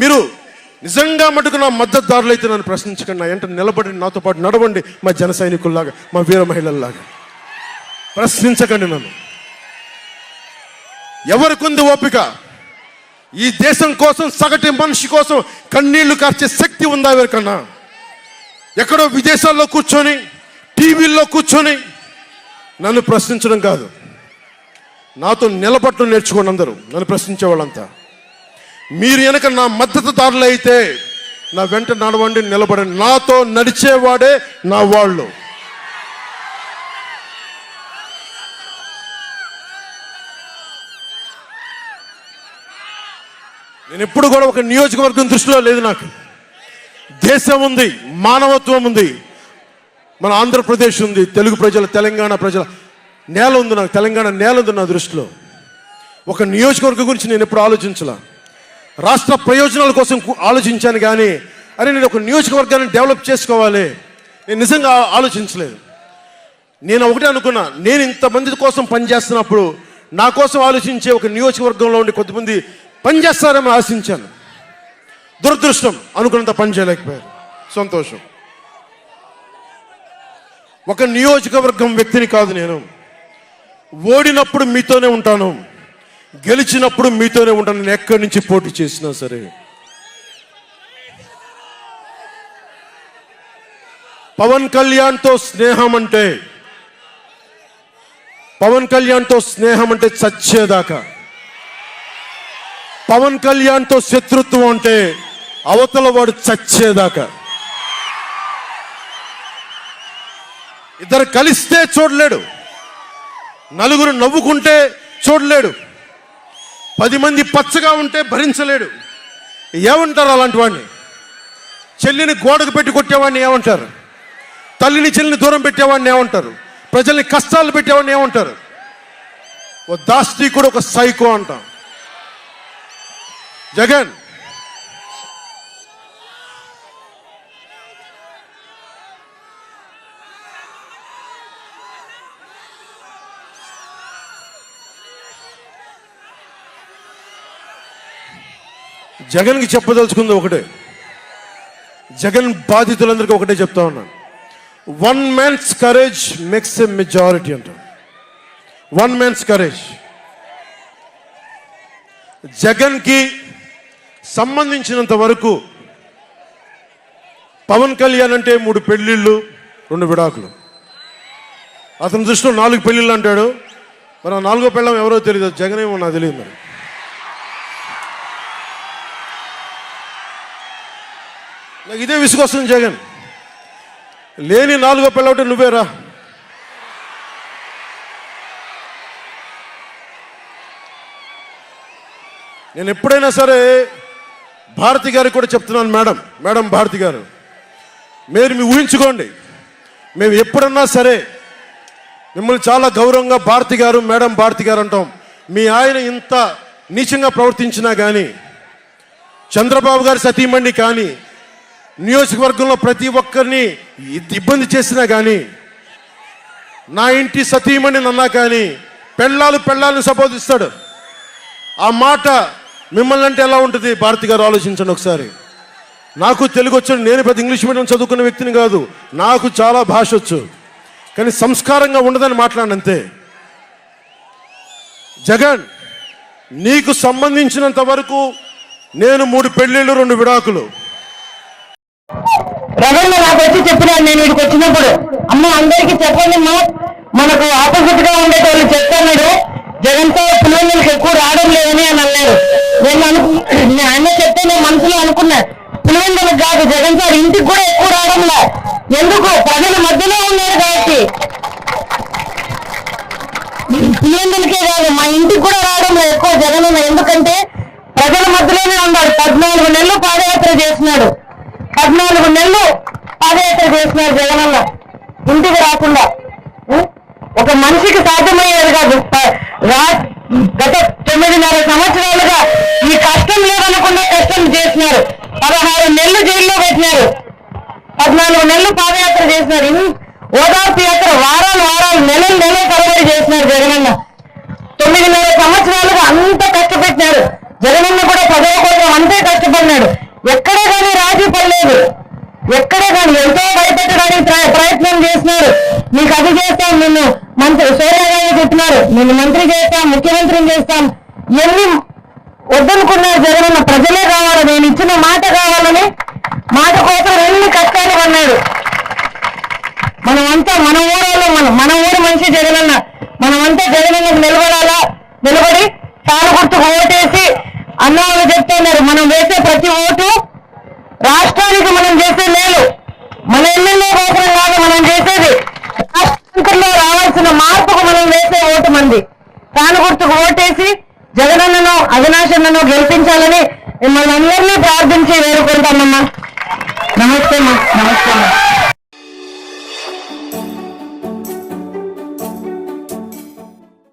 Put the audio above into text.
మీరు నిజంగా మటుకు నా మద్దతుదారులు అయితే నన్ను ప్రశ్నించకండి, నా ఎంట నిలబడి నాతో పాటు నడవండి, మా జన సైనికుల్లాగా, మా వీర మహిళల్లాగా. ప్రశ్నించకండి నన్ను. ఎవరికుంది ఓపిక? ఈ దేశం కోసం, సగటు మనిషి కోసం కన్నీళ్లు కార్చే శక్తి ఉందా ఎవరికన్నా? ఎక్కడో విదేశాల్లో కూర్చొని, టీవీల్లో కూర్చొని నన్ను ప్రశ్నించడం కాదు, నాతో నిలబడటం నేర్చుకోండి అందరూ, నన్ను ప్రశ్నించే వాళ్ళంతా. మీరు వెనక నా మద్దతుదారులు అయితే నా వెంట నడవండి, నిలబడండి. నాతో నడిచేవాడే నా వాళ్ళు. నేను ఎప్పుడు కూడా ఒక నియోజకవర్గం దృష్టిలో లేదు. నాకు దేశం ఉంది, మానవత్వం ఉంది, మన ఆంధ్రప్రదేశ్ ఉంది, తెలుగు ప్రజల, తెలంగాణ ప్రజల నేల ఉంది. నాకు తెలంగాణ నేల ఉంది నా దృష్టిలో. ఒక నియోజకవర్గం గురించి నేను ఎప్పుడు ఆలోచించలా. రాష్ట్ర ప్రయోజనాల కోసం ఆలోచించాను కానీ, అరే నేను ఒక నియోజకవర్గాన్ని డెవలప్ చేసుకోవాలి, నేను నిజంగా ఆలోచించలేదు. నేను ఒకటే అనుకున్నా, నేను ఇంతమంది కోసం పనిచేస్తున్నప్పుడు నా కోసం ఆలోచించే ఒక నియోజకవర్గంలో ఉండి కొద్దిమంది పనిచేస్తారని ఆశించాను. దురదృష్టం, అనుకున్నంత పని చేయలేకపోయారు. సంతోషం. ఒక నియోజకవర్గం వ్యక్తిని కాదు నేను. ఓడినప్పుడు మీతోనే ఉంటాను, గెలిచినప్పుడు మీతోనే ఉంటాను. నేను ఎక్కడి నుంచి పోటీ చేసినా సరే. పవన్ కళ్యాణ్తో స్నేహం అంటే, పవన్ కళ్యాణ్తో స్నేహం అంటే చచ్చేదాకా. పవన్ కళ్యాణ్తో శత్రుత్వం అంటే అవతల వాడు చచ్చేదాకా. ఇద్దరు కలిస్తే చూడలేడు, నలుగురు నవ్వుకుంటే చూడలేడు, 10 మంది పచ్చగా ఉంటే భరించలేడు. ఏమంటారు అలాంటి వాడిని? చెల్లిని గోడకు పెట్టి కొట్టేవాడిని ఏమంటారు? తల్లిని చెల్లిని దూరం పెట్టేవాడిని ఏమంటారు? ప్రజల్ని కష్టాలు పెట్టేవాడిని ఏమంటారు? ఓ దాష్టికుడు, ఒక సైకో అంటాం. జగన్ జగన్కి చెప్పదలుచుకుంది ఒకటే, జగన్ బాధితులందరికీ ఒకటే చెప్తా ఉన్నాను. 1 man's courage makes a majority అంట. 1 man's courage. జగన్కి సంబంధించినంత వరకు పవన్ కళ్యాణ్ అంటే 3 పెళ్ళిళ్ళు 2 విడాకులు. అతని దృష్టిలో 4 పెళ్ళిళ్ళు అంటాడు. మరి ఆ 4వ పెళ్ళం ఎవరో తెలియదు, జగన్ ఏమో నాకు తెలియదు. మరి నాకు ఇదే విసుగొస్తుంది. జగన్ లేని 4వ పెళ్ళ ఒకటి నువ్వేరా. నేను ఎప్పుడైనా సరే భారతి గారికి కూడా చెప్తున్నాను, మేడం భారతి గారు, మీరు ఊహించుకోండి, మేము ఎప్పుడన్నా సరే మిమ్మల్ని చాలా గౌరవంగా భారతి గారు, మేడం భారతి గారు అంటాం. మీ ఆయన ఇంత నీచంగా ప్రవర్తించినా కానీ, చంద్రబాబు గారి సతీమణి కానీ, నియోజకవర్గంలో ప్రతి ఒక్కరిని ఇబ్బంది చేసినా కానీ, నా ఇంటి సతీమణి అన్నా కానీ, పెళ్ళాలను సంబోధిస్తాడు. ఆ మాట మిమ్మల్ని అంటే ఎలా ఉంటుంది భారతి గారు? ఆలోచించండి ఒకసారి. నాకు తెలుగు వచ్చు, నేను పెద్ద ఇంగ్లీష్ మీడియం చదువుకున్న వ్యక్తిని కాదు, నాకు చాలా భాష వచ్చు, కానీ సంస్కారంగా ఉండదని మాట్లాడినంతే. జగన్, నీకు సంబంధించినంత వరకు నేను 3 పెళ్ళిళ్ళు 2 విడాకులు. రవణ నాకు వచ్చి చెప్పినాడు, నేను ఇక్కడికి వచ్చినప్పుడు, అమ్మ అందరికీ చెప్పండి, మనకు ఆపోజిట్ గా ఉండే వాళ్ళు చెప్తున్నాడు, జగన్తో పులివెందులకు ఎక్కువ రావడం లేదని అని అన్నారు. నేను ఆయన చెప్తే నేను మనసులో అనుకున్నా, పులివెందులకు కాదు, జగన్ సార్ ఇంటికి కూడా ఎక్కువ రావడంలా. ఎందుకు? ప్రజల మధ్యలో ఉన్నారు కాబట్టి. పులివెందులకే కాదు, మా ఇంటికి కూడా రావడంలో ఎక్కువ జగన్. ఎందుకంటే ప్రజల మధ్యలోనే ఉన్నాడు. 14 నెలలు పాదయాత్ర చేస్తున్నాడు. 14 నెలలు పాదయాత్ర చేస్తున్నారు జగనన్న, ఇంటికి రాకుండా. ఒక మనిషికి సాధ్యమయ్యేది కాదు. గత 9.5 సంవత్సరాలుగా ఈ కష్టం లేదనకుండా కష్టం చేసినారు. 16 నెలలు జైల్లో పెట్టినారు. 14 నెలలు పాదయాత్ర చేసినారు. ఓదార్పు యాత్ర వారాలు నెలలు తరబడి చేసినారు జగనన్న. 9.5 సంవత్సరాలుగా అంత కష్టపెట్టినారు. జగనన్న కూడా ప్రజల కోసం అంతే కష్టపడినాడు. ఎక్కడే కానీ రాజీ పడలేదు. ఎక్కడే కానీ ఎంతో భయపెట్టడానికి ప్రయత్నం చేస్తున్నారు. నీకు అది చేస్తాం, నిన్ను మంత్రి సోనియా గాంధీ చెప్పినారు, నిన్ను మంత్రి చేస్తాం, ముఖ్యమంత్రిని చేస్తాం, ఇవన్నీ వద్దనుకున్నారు. జగనన్న ప్రజలే కావాలి, నేను ఇచ్చిన మాట కావాలని మాట కోసం ఎన్ని కష్టాలు పడినాడు. మనమంతా మన ఊళ్ళో మన ఊరు మనిషి జగనన్న. మనమంతా జగనన్నకు నిలబడి తాను గుర్తుకు ఓటేసి అన్నవాళ్ళు చెప్తున్నారు, మనం వేసే ప్రతి ఓటు రాష్ట్రానికి మనం చేసే మేలు. మన ఎమ్మెల్యే కోసం కాదు మనం చేసేది, రాష్ట్రంలో రావాల్సిన మార్పుకు మనం వేసే ఓటు మంది. తాను గుర్తుకు ఓటేసి జగనన్నను అవినాశన్నను గెలిపించాలని మిమ్మల్ని అందరినీ ప్రార్థించి వేడుకుంటామమ్మా. నమస్తే అమ్మా. నమస్తే అమ్మా.